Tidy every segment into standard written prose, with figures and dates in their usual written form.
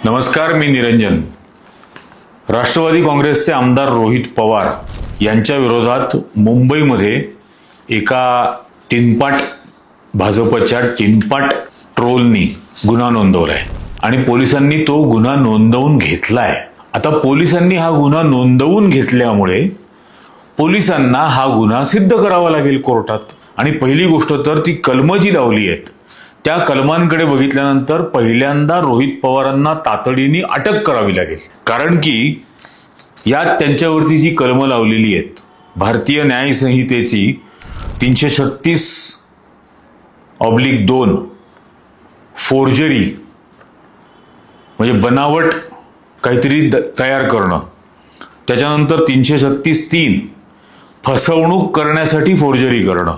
नमस्कार, मी निरंजन. राष्ट्रवादी काँग्रेसचे आमदार रोहित पवार यांच्या विरोधात मुंबईमध्ये एका भाजपच्या टिनपाट ट्रोलनी गुन्हा नोंदवलाय आणि पोलिसांनी तो गुन्हा नोंदवून घेतलाय. आता पोलिसांनी हा गुन्हा नोंदवून घेतल्यामुळे पोलिसांना हा गुन्हा सिद्ध करावा लागेल कोर्टात. आणि पहिली गोष्ट तर ती कलमं जी लावली आहेत त्या कलमांकडे बघितल्यानंतर पहिल्यांदा रोहित पवारांना तातडीने अटक करावी लागेल. कारण की यात त्यांच्यावरती जी कलमं लावलेली आहेत, भारतीय न्याय संहितेची 336/2 फोर्जरी म्हणजे बनावट काहीतरी तयार करणं, त्याच्यानंतर 336/3 फसवणूक करण्यासाठी फोर्जरी करणं,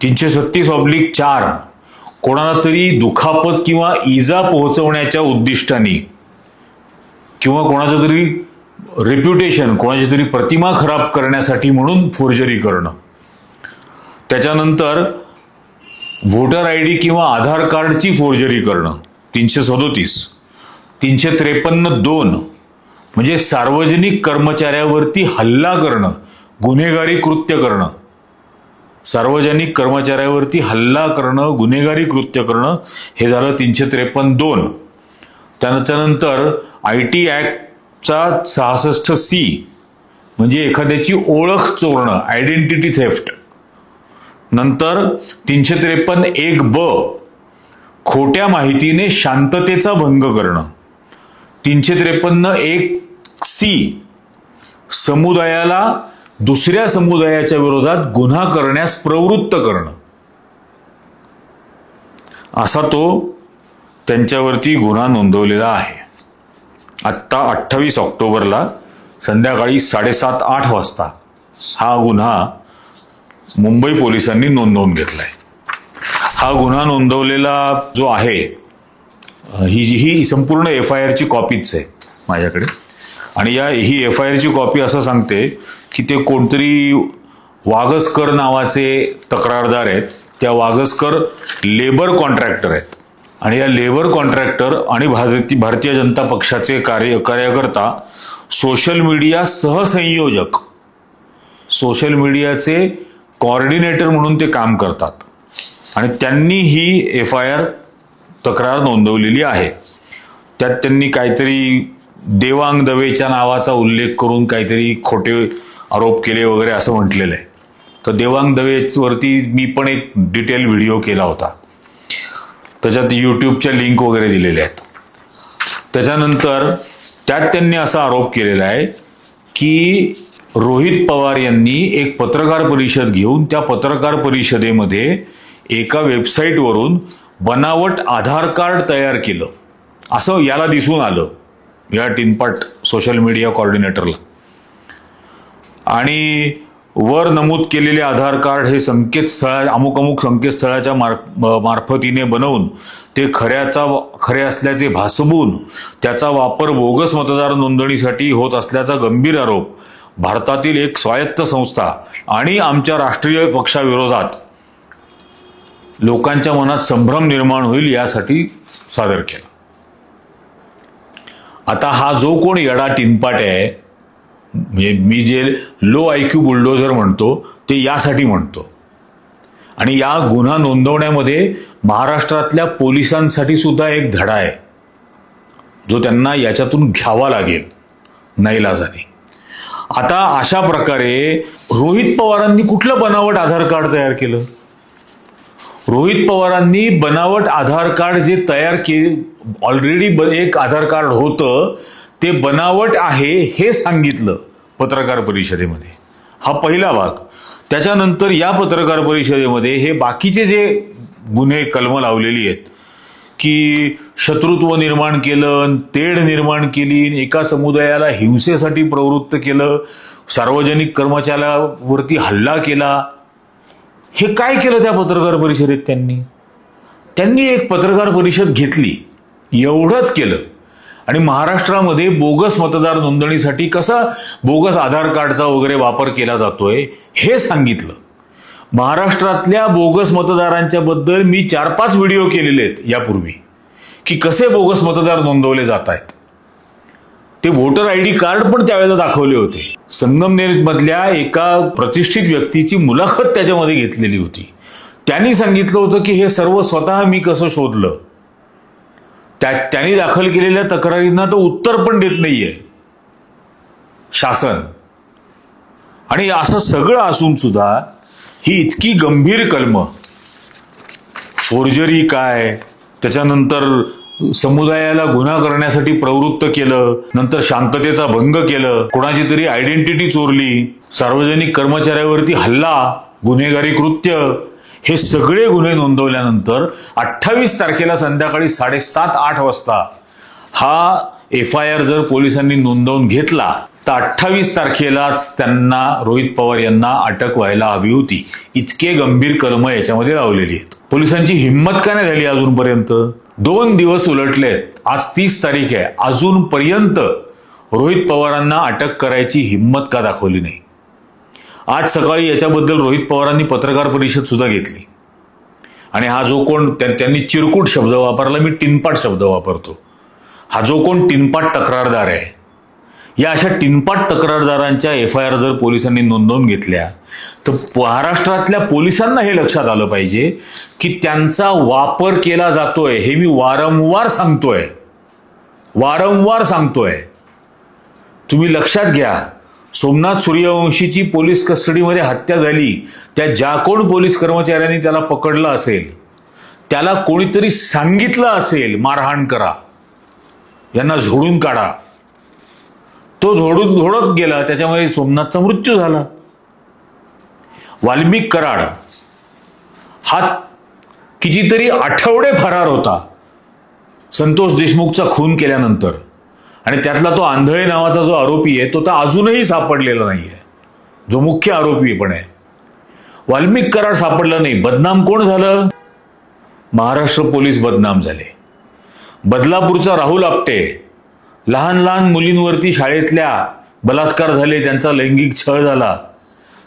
336/4 कोणाला तरी दुखापत किंवा इजा पोहोचवण्याच्या उद्दिष्टाने किंवा कोणाचं तरी रेप्युटेशन, कोणाची तरी प्रतिमा खराब करण्यासाठी म्हणून फोर्जरी करणं, त्याच्यानंतर व्होटर आयडी किंवा आधार कार्डची फोर्जरी करणं 337, 353/2 म्हणजे सार्वजनिक कर्मचाऱ्यावरती हल्ला करणं, गुन्हेगारी कृत्य करणं, सार्वजनिक कर्मचाऱ्यावरती हल्ला करणं, गुन्हेगारी कृत्य करणं, हे झालं 353/2. त्यानंतर IT ऍक्टचा 66C म्हणजे एखाद्याची ओळख चोरणं, आयडेंटिटी थेफ्ट. नंतर 353(1)(ब) खोट्या माहितीने शांततेचा भंग करणं, 353(1)(c) समुदायाला दुसऱ्या समुदायाच्या विरोधात गुन्हा करण्यास प्रवृत्त करणं, असा तो त्यांच्यावरती गुन्हा नोंदवलेला आहे. आत्ता 28 ऑक्टोबरला संध्याकाळी 7:30-8 वाजता हा गुन्हा मुंबई पोलिसांनी नोंदवून घेतलाय. हा गुन्हा नोंदवलेला जो आहे, ही संपूर्ण FIR ची कॉपीच आहे माझ्याकडे. आणि ही FIR ची कॉपी असं सांगते की ते कोणतरी वागसकर नावाचे तक्रारदार आहेत. त्या वागसकर लेबर कॉन्ट्रॅक्टर आहेत आणि या लेबर कॉन्ट्रॅक्टर आणि भारतीय जनता पक्षाचे कार्यकर्ता सोशल मीडिया सहसंयोजक, सोशल मीडियाचे कोऑर्डिनेटर म्हणून ते काम करतात. आणि त्यांनी ही FIR तक्रार नोंदवलेली आहे. त्यात त्यांनी काहीतरी देवांग दवेच्या नावाचा उल्लेख करून काहीतरी खोटे आरोप केले वगैरे असं म्हटलेलं आहे. तर देवांग दवेवरती मी पण एक डिटेल व्हिडिओ केला होता, त्याच्यात YouTubeच्या लिंक वगैरे दिलेल्या आहेत. त्याच्यानंतर त्यात त्यांनी असा आरोप केलेला आहे की रोहित पवार यांनी एक पत्रकार परिषद घेऊन त्या पत्रकार परिषदेमध्ये एका वेबसाईटवरून बनावट आधार कार्ड तयार केलं असं याला दिसून आलं, या टिनपाट सोशल मीडिया कोऑर्डिनेटरला. आणि वर नमूद केलेले आधार कार्ड हे अमुक संकेतस्थळाच्या मार्फतीने बनवून ते खरे असल्याचे भासवून त्याचा वापर बोगस मतदार नोंदणीसाठी होत असल्याचा गंभीर आरोप भारतातील एक स्वायत्त संस्था आणि आमच्या राष्ट्रीय पक्षाविरोधात लोकांच्या मनात संभ्रम निर्माण होईल यासाठी सादर केला. आता हा जो कोण येडा टिनपाट आहे, म्हणजे मी जे लो IQ बुलडोझर म्हणतो ते यासाठी म्हणतो. आणि या गुन्हा नोंदवण्यामध्ये महाराष्ट्रातल्या पोलिसांसाठी सुद्धा एक धडा आहे जो त्यांना याच्यातून घ्यावा लागेल नाईलाजाने. आता अशा प्रकारे रोहित पवारांनी कुठलं बनावट आधार कार्ड तयार केलं? रोहित पवारांनी बनावट आधार कार्ड जे तयार केले, ऑलरेडी एक आधार कार्ड होतं ते बनावट आहे हे सांगितलं पत्रकार परिषदेमध्ये. हा पहिला भाग. त्याच्यानंतर या पत्रकार परिषदेमध्ये हे बाकीचे जे गुन्हे कलमं लावलेली आहेत की शत्रुत्व निर्माण केलं, तेढ निर्माण केली, एका समुदायाला हिंसेसाठी प्रवृत्त केलं, सार्वजनिक कर्मचाऱ्यावरती हल्ला केला, हे काय केलं त्या पत्रकार परिषदेत? त्यांनी एक पत्रकार परिषद घेतली, एवढंच केलं. आणि महाराष्ट्रामध्ये बोगस मतदार नोंदणीसाठी कसा बोगस आधार कार्डचा वगैरे वापर केला जातोय हे सांगितलं. महाराष्ट्रातल्या बोगस मतदारांच्या बद्दल मी 4-5 व्हिडिओ केलेले आहेत यापूर्वी, की कसे बोगस मतदार नोंदवले जात आहेत. ते व्होटर आयडी कार्ड पण त्यावेळेला दाखवले होते. संगमनेर मधल्या एका प्रतिष्ठित व्यक्तीची मुलाखत त्याच्यामध्ये घेतलेली होती. त्यांनी सांगितलं होतं की हे सर्व स्वतः मी कसं शोधलं. त्यांनी दाखल केलेल्या तक्रारींना तर उत्तर पण देत नाहीये शासन. आणि असं सगळं असून सुद्धा ही इतकी गंभीर कलमं, फोर्जरी काय, त्याच्यानंतर समुदायाला गुन्हा करण्यासाठी प्रवृत्त केलं, नंतर शांततेचा भंग केलं, कोणाची तरी आयडेंटिटी चोरली, सार्वजनिक कर्मचाऱ्यावरती हल्ला, गुन्हेगारी कृत्य, हे सगळे गुन्हे नोंदवल्यानंतर 28 तारखेला संध्याकाळी 7:30-8 वाजता हा FIR जर पोलिसांनी नोंदवून घेतला तर 28 तारखेलाच त्यांना, रोहित पवार यांना अटक व्हायला हवी होती. इतके गंभीर कलम याच्यामध्ये लावलेली आहेत. पोलिसांची हिंमत का नाही झाली अजूनपर्यंत? 2 दिवस उलटलेत, आज 30 तारीख आहे, अजूनपर्यंत रोहित पवारांना अटक करायची हिंमत का दाखवली नाही? आज सकाळी याच्याबद्दल रोहित पवारांनी पत्रकार परिषद सुद्धा घेतली आणि हा जो कोण, त्यांनी चिरकुट शब्द वापरला, मी टिनपाट शब्द वापरतो. हा जो कोण टिनपाट तक्रारदार आहे, या अशा टिनपाट तक्रारदारांच्या FIR जर पोलिसांनी नोंदवून घेतल्या तर महाराष्ट्रातल्या पोलिसांना हे लक्षात आलं पाहिजे की त्यांचा वापर केला जातोय. हे मी वारंवार सांगतोय. तुम्ही लक्षात घ्या, सोमनाथ सूर्यवंशीची पोलीस कस्टडीमध्ये हत्या झाली, त्या ज्या कोण पोलीस कर्मचाऱ्यांनी त्याला पकडलं असेल त्याला कोणीतरी सांगितलं असेल मारहाण करा, यांना झोडून काढा. तो झोडत गेला, त्याच्यामुळे सोमनाथचा मृत्यू झाला. वाल्मिक कराड हा कितीतरी आठवडे फरार होता संतोष देशमुखचा खून केल्यानंतर, आणि त्यातला तो आंधळे नावाचा जो आरोपी आहे तो तर अजूनही सापडलेला नाहीये, जो मुख्य आरोपी पण आहे. वाल्मिक कराड सापडला नाही. बदनाम कोण झालं? महाराष्ट्र पोलीस बदनाम झाले. बदलापूरचा राहुल आपटे, लहान लहान मुलींवरती शाळेतल्या बलात्कार झाले, त्यांचा लैंगिक छळ झाला.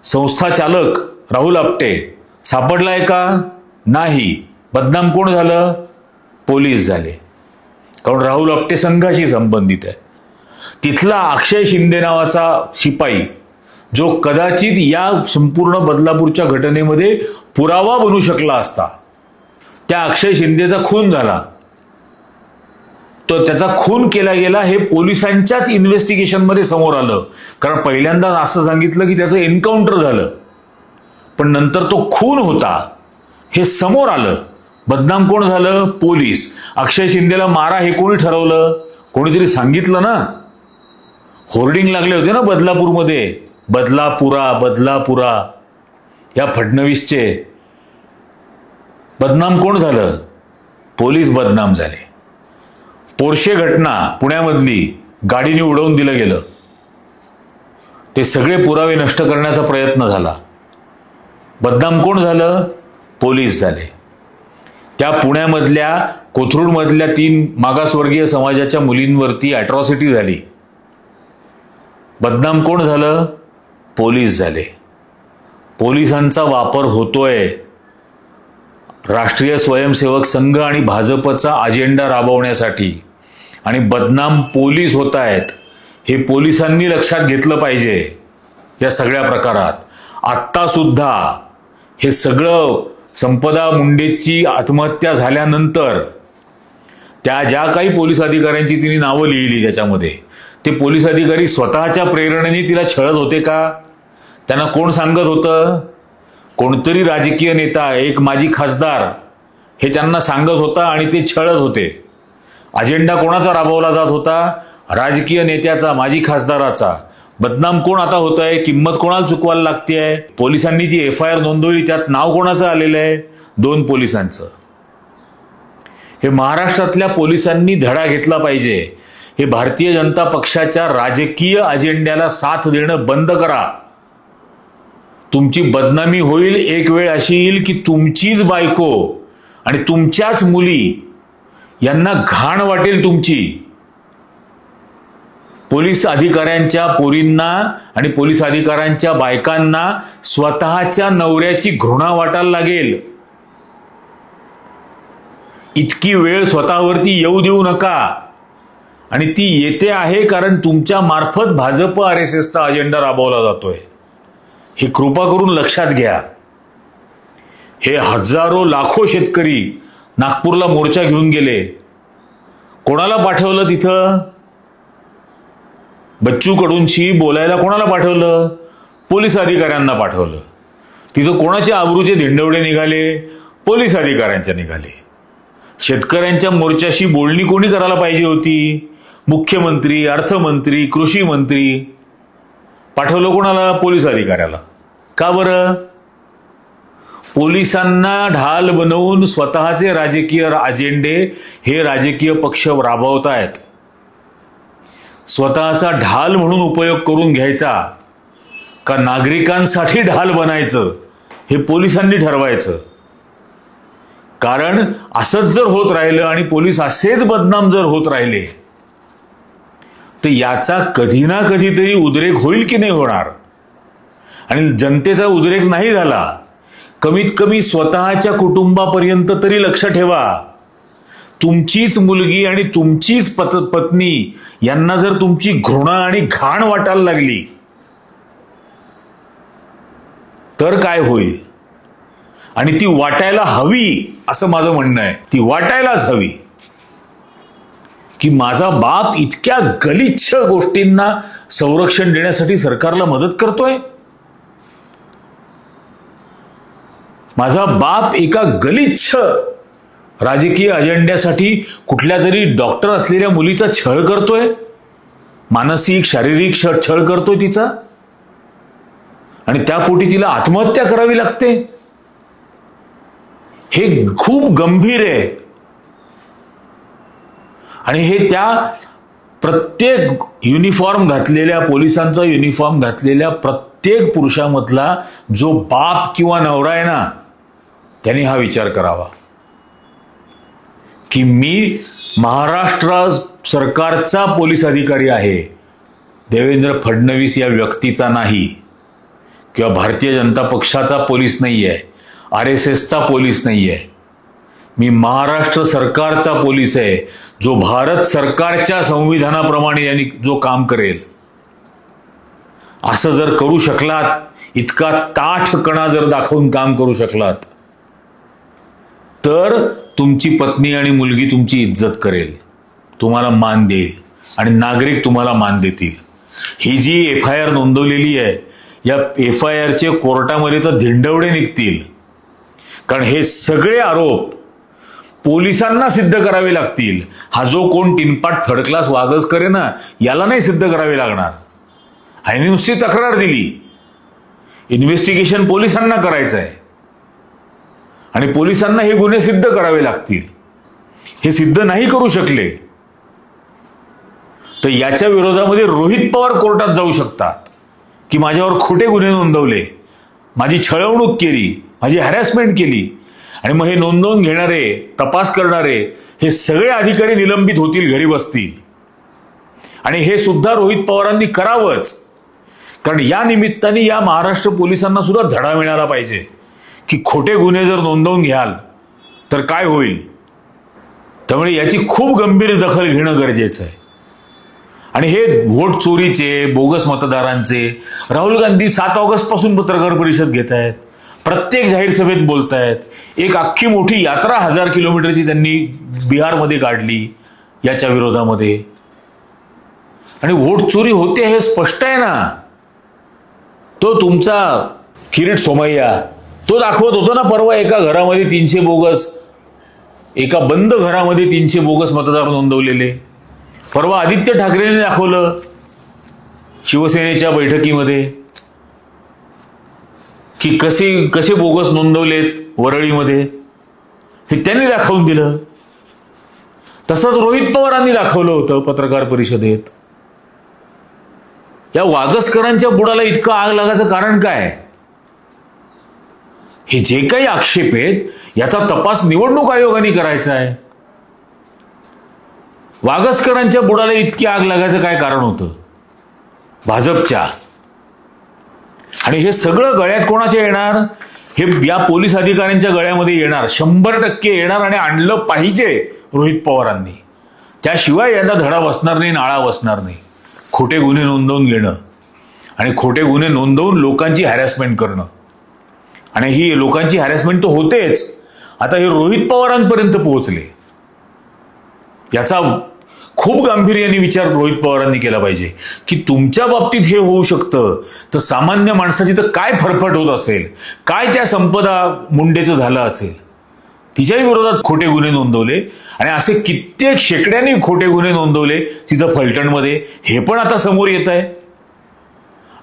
संस्था चालक राहुल आपटे सापडलाय का? नाही. बदनाम कोण झालं? पोलीस झाले. कारण राहुल आपटे संघाशी संबंधित आहे. तिथला अक्षय शिंदे नावाचा शिपाई, जो कदाचित या संपूर्ण बदलापूरच्या घटनेमध्ये पुरावा बनू शकला असता, त्या अक्षय शिंदेचा खून झाला. तो त्याचा खून केला गेला हे पोलिसांच्याच इन्व्हेस्टिगेशनमध्ये समोर आलं. कारण पहिल्यांदा असं सांगितलं की त्याचं एन्काउंटर झालं, पण नंतर तो खून होता हे समोर आलं. बदनाम कोण झालं? पोलीस. अक्षय शिंदेला मारा हे कोणी ठरवलं? कोणीतरी सांगितलं ना. होर्डिंग लागले होते ना बदलापूरमध्ये, बदलापुरा या फडणवीसचे. बदनाम कोण झालं? पोलीस बदनाम झाले. पोर्शे घटना पुण्यामधली, गाडीने उडवून दिलं गेलं, ते सगळे पुरावे नष्ट करण्याचा प्रयत्न झाला. बदनाम कोण झालं? पोलीस झाले. त्या पुण्यामधल्या कोथरूडमधल्या 3 मागासवर्गीय समाजाच्या मुलींवरती अॅट्रॉसिटी झाली. बदनाम कोण झालं? पोलीस झाले. पोलिसांचा वापर होतोय राष्ट्रीय स्वयंसेवक संघ आणि भाजपचा अजेंडा राबवण्यासाठी, आणि बदनाम पोलीस होत आहेत. हे पोलिसांनी लक्षात घेतलं पाहिजे या सगळ्या प्रकारात. आत्ता सुद्धा हे सगळं संपदा मुंडेची आत्महत्या झाल्यानंतर त्या ज्या काही पोलीस अधिकाऱ्यांची तिने नावं लिहिली त्याच्यामध्ये, ते पोलीस अधिकारी स्वतःच्या प्रेरणेने तिला छळत होते का? त्यांना कोण सांगत होतं? कोणतरी राजकीय नेता, एक माजी खासदार हे त्यांना सांगत होता आणि ते छळत होते. अजेंडा कोणाचा राबवला जात होता? राजकीय नेत्याचा, माजी खासदाराचा. बदनाम कोण आता होत आहे? किंमत कोणाला चुकवायला लागतेय? पोलिसांनी जी FIR नोंदवली त्यात नाव कोणाचं आलेलं आहे? 2 पोलिसांचं. हे महाराष्ट्रातल्या पोलिसांनी धडा घेतला पाहिजे. हे भारतीय जनता पक्षाच्या राजकीय अजेंड्याला साथ देणं बंद करा. तुमची बदनामी होईल. एक वेळ अशी येईल की तुमचीच बायको आणि तुमच्याच मुली यांना घाण वाटेल तुमची. पोलीस अधिकाऱ्यांच्या पोरींना आणि पोलीस अधिकाऱ्यांच्या बायकांना स्वतःच्या नवऱ्याची घृणा वाटायला लागेल. इतकी वेळ स्वतःवरती येऊ देऊ नका. आणि ती येते आहे कारण तुमच्या मार्फत भाजप RSSचा अजेंडा राबवला जातोय. ही कृपा करून लक्षात घ्या. हे हजारो लाखो शेतकरी नागपूरला मोर्चा घेऊन गेले. कोणाला पाठवलं तिथं? बच्चू कडूंशी बोलायला कोणाला पाठवलं? पोलीस अधिकाऱ्यांना पाठवलं. तिथं कोणाचे आबरूचे धिंडवडे निघाले? पोलीस अधिकाऱ्यांच्या निघाले. शेतकऱ्यांच्या मोर्चाशी बोलणी कोणी करायला पाहिजे होती? मुख्यमंत्री, अर्थमंत्री, कृषी मंत्री. पाठवलं कोणाला? पोलीस अधिकाऱ्याला. का बरं? पोलिसांना ढाल बनवून स्वतःचे राजकीय अजेंडे हे राजकीय पक्ष राबवतायत. स्वतःचा ढाल म्हणून उपयोग करून घ्यायचा का नागरिकांसाठी ढाल बनायचं हे पोलिसांनी ठरवायचं. कारण असंच जर होत राहिलं आणि पोलीस असेच बदनाम जर होत राहिले तर याचा कधी ना कधीतरी उद्रेक होईल की नाही होणार. आणि जनतेचा उद्रेक नाही झाला, कमीत कमी स्वतःच्या कुटुंबापर्यंत तरी लक्ष ठेवा. तुमचीच मुलगी आणि तुमचीच पत्नी यांना जर तुमची घृणा आणि घाण वाटायला लागली तर काय होईल? आणि ती वाटायला हवी असं माझं म्हणणं आहे. ती वाटायलाच हवी की माझा बाप इतक्या गलिच्छ गोष्टींना संरक्षण देण्यासाठी सरकारला मदत करतोय. माझा बाप एका गलिच्छ राजकीय अजेंड्यासाठी कुठल्या तरी डॉक्टर असलेल्या मुलीचा छळ करतोय, मानसिक शारीरिक छळ करतोय तिचा, आणि त्यापोटी तिला आत्महत्या करावी लागते. हे खूप गंभीर आहे. आणि हे त्या प्रत्येक युनिफॉर्म घातलेल्या, पोलिसांचा युनिफॉर्म घातलेल्या प्रत्येक पुरुषामधला जो बाप किंवा नवरा आहे ना, त्यांनी हा विचार करावा की मी महाराष्ट्र सरकारचा पोलीस अधिकारी आहे, देवेंद्र फडणवीस या व्यक्तीचा नाही, किंवा भारतीय जनता पक्षाचा पोलीस नाहीये, RSSचा पोलीस नाहीये. मी महाराष्ट्र सरकारचा पोलीस आहे, जो भारत सरकारच्या संविधानाप्रमाणे यांनी जो काम करेल. असं जर करू शकलात, इतका ताठपणा जर दाखवून काम करू शकलात, तर तुमची पत्नी आणि मुलगी तुमची इज्जत करेल, तुम्हाला मान देईल आणि नागरिक तुम्हाला मान देतील. ही जी FIR नोंदवलेली आहे, या FIRचे कोर्टामध्ये तर धिंडवडे निघतील. कारण हे सगळे आरोप पोलिसांना सिद्ध करावे लागतील. हा जो कोण तीनपाट थर्ड क्लास वागच करे ना, याला नाही सिद्ध करावे लागणार. ह्याने नुसती तक्रार दिली. इन्व्हेस्टिगेशन पोलिसांना करायचं आहे आणि पोलिसांना हे गुन्हे सिद्ध करावे लागतील. हे सिद्ध नाही करू शकले तर याच्या विरोधामध्ये रोहित पवार कोर्टात जाऊ शकतात की माझ्यावर खोटे गुन्हे नोंदवले, माझी छळवणूक केली, माझी हॅरॅसमेंट केली. आणि मग हे नोंदवून घेणारे, तपास करणारे हे सगळे अधिकारी निलंबित होतील, घरी बसतील. आणि हे सुद्धा रोहित पवारांनी करावंच. कारण या निमित्ताने या महाराष्ट्र पोलिसांना सुद्धा धडा मिळाला पाहिजे की खोटे गुन्हे जर नोंदवून घ्याल तर काय होईल. त्यामुळे याची खूप गंभीर दखल घेणं गरजेचं आहे. आणि हे व्होट चोरीचे, बोगस मतदारांचे राहुल गांधी 7 ऑगस्ट पासून पत्रकार परिषद घेत आहेत, प्रत्येक जाहीर सभेत बोलतायत. एक अख्खी मोठी यात्रा 1000 किलोमीटरची त्यांनी बिहारमध्ये काढली याच्या विरोधामध्ये. आणि व्होट चोरी होते हे स्पष्ट आहे ना. तो तुमचा किरीट सोमय्या तो दाखवत होतो ना परवा, एका घरामध्ये 300 बोगस, एका बंद घरामध्ये 300 बोगस मतदार नोंदवलेले. परवा आदित्य ठाकरेंनी दाखवलं शिवसेनेच्या बैठकीमध्ये की कसे बोगस नोंदवलेत वरळीमध्ये, हे त्यांनी दाखवून दिलं. तसंच रोहित पवारांनी दाखवलं होतं पत्रकार परिषदेत. या वागसकरांच्या बुडाला इतकं आग लागायचं कारण काय? हे जे काही आक्षेप आहेत याचा तपास निवडणूक आयोगाने करायचा आहे. वागसकरांच्या बुडाला इतकी आग लागायचं काय कारण होतं? भाजपच्या. आणि हे सगळं गळ्यात कोणाच्या येणार? हे या पोलीस अधिकाऱ्यांच्या गळ्यामध्ये येणार, 100% येणार आणि आणलं पाहिजे रोहित पवारांनी. त्याशिवाय यांना धडा बसणार नाही, नाळा बसणार नाही. खोटे गुन्हे नोंदवून घेणं आणि खोटे गुन्हे नोंदवून लोकांची हॅरॅसमेंट करणं, आणि ही लोकांची हॅरॅसमेंट तर होतेच, आता हे रोहित पवारांपर्यंत पोहोचले. याचा खूप गांभीर्याने विचार रोहित पवारांनी केला पाहिजे की तुमच्या बाबतीत हे होऊ शकतं तर सामान्य माणसाची तर काय फरफट होत असेल, काय त्या संपदा मुंडेचं झालं असेल. तिच्याही विरोधात खोटे गुन्हे नोंदवले आणि असे कित्येक शेकड्यांनी खोटे गुन्हे नोंदवले तिथं फलटणमध्ये. हे पण आता समोर येत आहे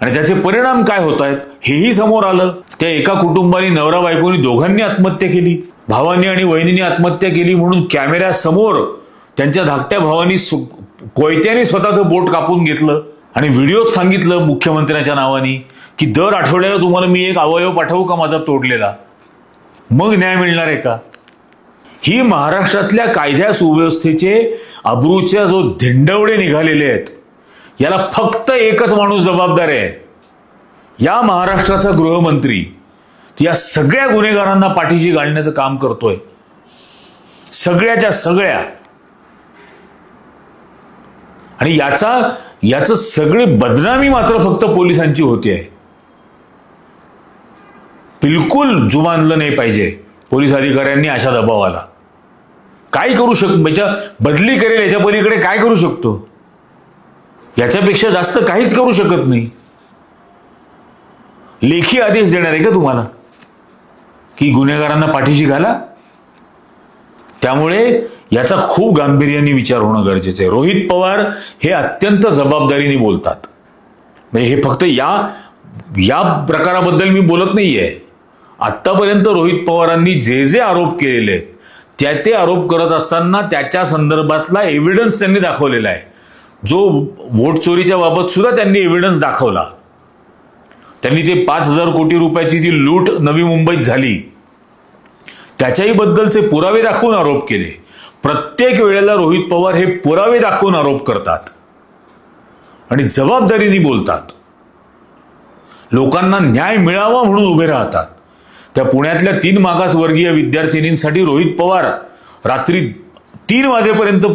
आणि त्याचे परिणाम काय होत आहेत हेही समोर आलं. त्या एका कुटुंबाने, नवरा बायकोनी दोघांनी आत्महत्या केली, भावांनी आणि वहिनीने आत्महत्या केली म्हणून कॅमेऱ्यासमोर त्यांच्या धाकट्या भावानी कोयत्याने स्वतःचं बोट कापून घेतलं आणि व्हिडिओत सांगितलं मुख्यमंत्र्यांच्या नावाने की दर आठवड्याला तुम्हाला मी एक अवयव पाठवू का माझा तोडलेला, मग न्याय मिळणार आहे का. ही महाराष्ट्रातल्या कायद्या सुव्यवस्थेचे अब्रूच्या जो धिंडवडे निघालेले आहेत, याला फक्त एकच माणूस जबाबदार आहे. या महाराष्ट्राचा गृहमंत्री या सगळ्या गुन्हेगारांना पाठीशी घालण्याचं काम करतोय, सगळ्याच्या सगळ्या. आणि याचं सगळी बदनामी मात्र फक्त पोलिसांची होती आहे. बिलकुल जुमानलं नाही पाहिजे पोलीस अधिकाऱ्यांनी अशा दबावाला. काय करू शकतो, बदली करेल याच्या पलीकडे काय करू शकतो, याच्यापेक्षा जास्त काहीच करू शकत नाही. लेखी आदेश देणार आहे का तुम्हाला की गुन्हेगारांना पाठीशी घाला. त्यामुळे याचा खूप गांभीर्याने विचार होणं गरजेचं आहे. रोहित पवार हे अत्यंत जबाबदारीने बोलतात. म्हणजे हे फक्त या प्रकाराबद्दल मी बोलत नाहीये. आतापर्यंत रोहित पवारांनी जे जे आरोप केलेले आहेत ते आरोप करत असताना त्याच्या संदर्भातला एव्हिडन्स त्यांनी दाखवलेला आहे. जो वोट चोरीच्या बाबत सुद्धा त्यांनी एव्हिडन्स दाखवला. त्यांनी ते 5,000 कोटी रुपयाची जी लूट नवी मुंबईत झाली त्याच्याही बद्दलचे पुरावे दाखवून आरोप केले. प्रत्येक वेळेला रोहित पवार हे पुरावे दाखवून आरोप करतात आणि जबाबदारीने बोलतात. लोकांना न्याय मिळावा म्हणून उभे राहतात. त्या पुण्यातल्या 3 मागासवर्गीय विद्यार्थिनींसाठी रोहित पवार रात्री 3 वाजेपर्यंत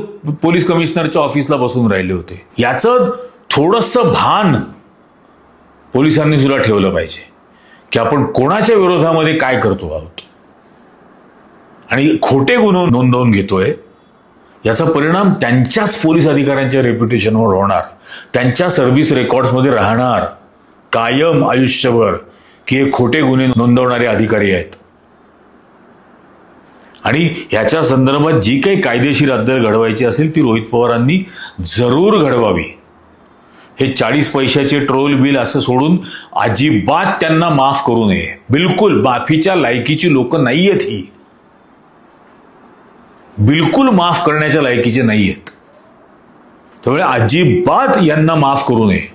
पोलीस कमिशनरच्या ऑफिसला बसून राहिले होते. याचं थोडंसं भान पोलिसांनी सुद्धा ठेवलं पाहिजे की आपण कोणाच्या विरोधामध्ये काय करतो आहोत आणि खोटे गुन्हे नोंदवून घेतोय. याचा परिणाम त्यांच्याच पोलीस अधिकाऱ्यांच्या रेप्युटेशनवर होणार, त्यांच्या सर्व्हिस रेकॉर्ड्समध्ये राहणार कायम आयुष्यभर की हे खोटे गुन्हे नोंदवणारे अधिकारी आहेत. आणि याच्या संदर्भात जी काही कायदेशीर अद्दल घडवायची असेल ती रोहित पवारांनी जरूर घडवावी. हे 40 पैशाचे ट्रोल बिल असं सोडून अजिबात त्यांना माफ करू नये. बिलकुल माफीच्या लायकीची लोक नाहीयेत ही, बिलकुल माफ करण्याच्या लायकीचे नाहीयेत. त्यामुळे अजिबात यांना माफ करू नये.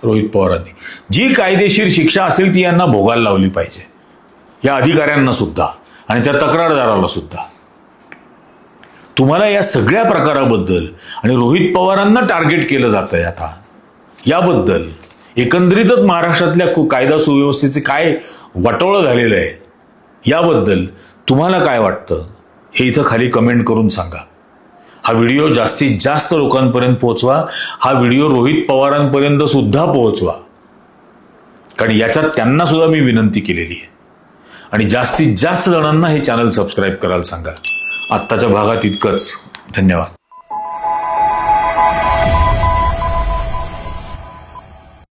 रोहित पवारांनी जी कायदेशीर शिक्षा असेल ती यांना भोगायला लावली पाहिजे, या अधिकाऱ्यांना सुद्धा आणि त्या तक्रारदाराला सुद्धा. तुम्हाला या सगळ्या प्रकाराबद्दल आणि रोहित पवारांना टार्गेट केलं जातंय आता, याबद्दल एकंदरीतच महाराष्ट्रातल्या कायदा सुव्यवस्थेचे काय वाटोळं झालेलं आहे याबद्दल तुम्हाला काय वाटतं हे इथं खाली कमेंट करून सांगा. हा व्हिडिओ जास्तीत जास्त लोकांपर्यंत पोहोचवा. हा व्हिडिओ रोहित पवारांपर्यंत सुद्धा पोहोचवा, कारण याच्यात त्यांना सुद्धा मी विनंती केलेली आहे. आणि जास्तीत जास्त जणांना हे चॅनल सबस्क्राईब करायला सांगा. आत्ताच्या भागात इतकंच. धन्यवाद.